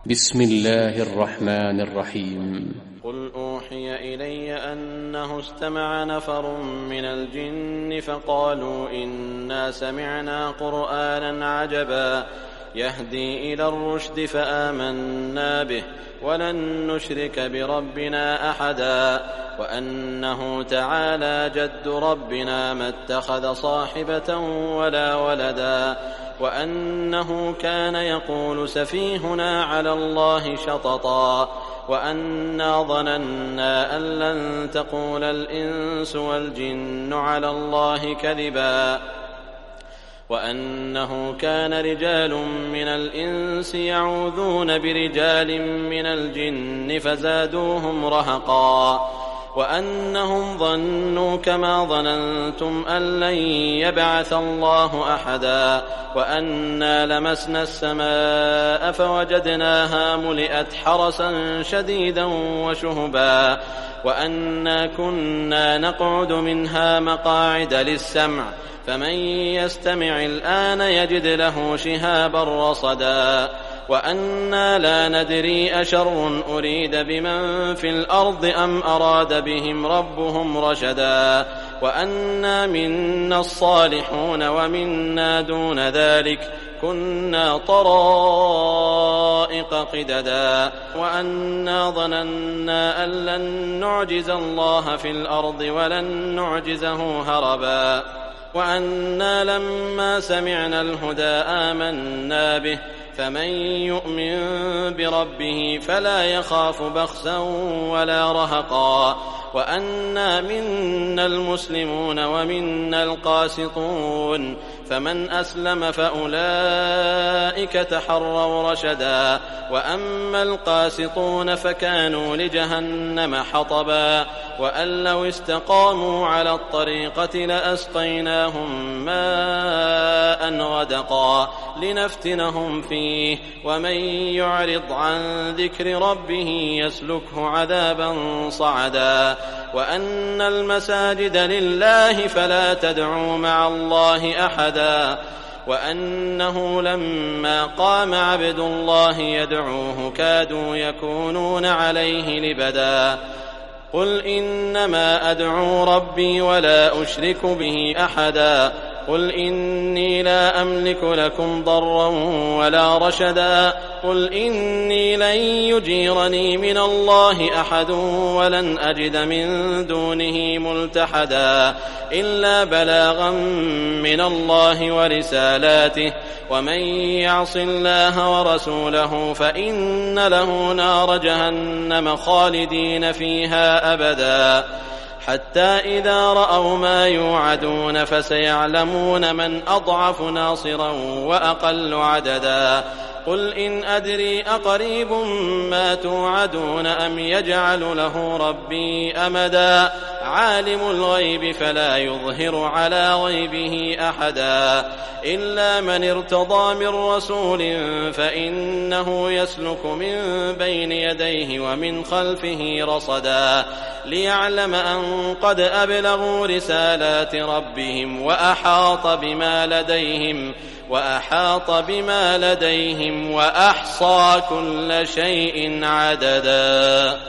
بسم الله الرحمن الرحيم. قل أوحي إلي أنه استمع نفر من الجن فقالوا إنا سمعنا قرآنا عجبا يهدي إلى الرشد فآمنا به ولن نشرك بربنا أحدا وأنه تعالى جد ربنا ما اتخذ صاحبة ولا ولدا وأنه كان يقول سفيهنا على الله شططا وأنا ظننا أن لن تقول الإنس والجن على الله كذبا وأنه كان رجال من الإنس يعوذون برجال من الجن فزادوهم رهقا وأنهم ظنوا كما ظننتم أن لن يبعث الله أحدا وأنا لمسنا السماء فوجدناها ملئت حرسا شديدا وشهبا وأنا كنا نقعد منها مقاعد للسمع فمن يستمع الآن يجد له شهابا رصدا وأنا لا ندري أشر أريد بمن في الأرض أم أراد بهم ربهم رشدا وأنا منا الصالحون ومنا دون ذلك كنا طرائق قددا وأنا ظننا أن لن نعجز الله في الأرض ولن نعجزه هربا وأنا لما سمعنا الهدى آمنا به فمن يؤمن بربه فلا يخاف بخسا ولا رهقا وأنا منا المسلمون ومنا القاسطون فمن أسلم فأولئك تحروا رشدا وأما القاسطون فكانوا لجهنم حطبا وأن لو استقاموا على الطريقة لأسقيناهم ماء غدقا لنفتنهم فيه ومن يعرض عن ذكر ربه يسلكه عذابا صعدا وأن المساجد لله فلا تدعوا مع الله أحدا وأنه لما قام عبد الله يدعوه كادوا يكونون عليه لبدا قل إنما أدعو ربي ولا أشرك به أحدا قل إني لا أملك لكم ضرا ولا رشدا قل إني لن يجيرني من الله أحد ولن أجد من دونه ملتحدا إلا بلاغا من الله ورسالاته ومن يعص الله ورسوله فإن له نار جهنم خالدين فيها أبدا حتى إذا رأوا ما يوعدون فسيعلمون من أضعف ناصرا وأقل عددا قل إن أدري أقريب ما توعدون أم يجعل له ربي أمدا عالم الغيب فلا يظهر على غيبه أحدا إلا من ارتضى من رسول فإنه يسلك من بين يديه ومن خلفه رصدا ليعلم أن قد أبلغوا رسالات ربهم وأحاط بما لديهم وأحصى كل شيء عددا.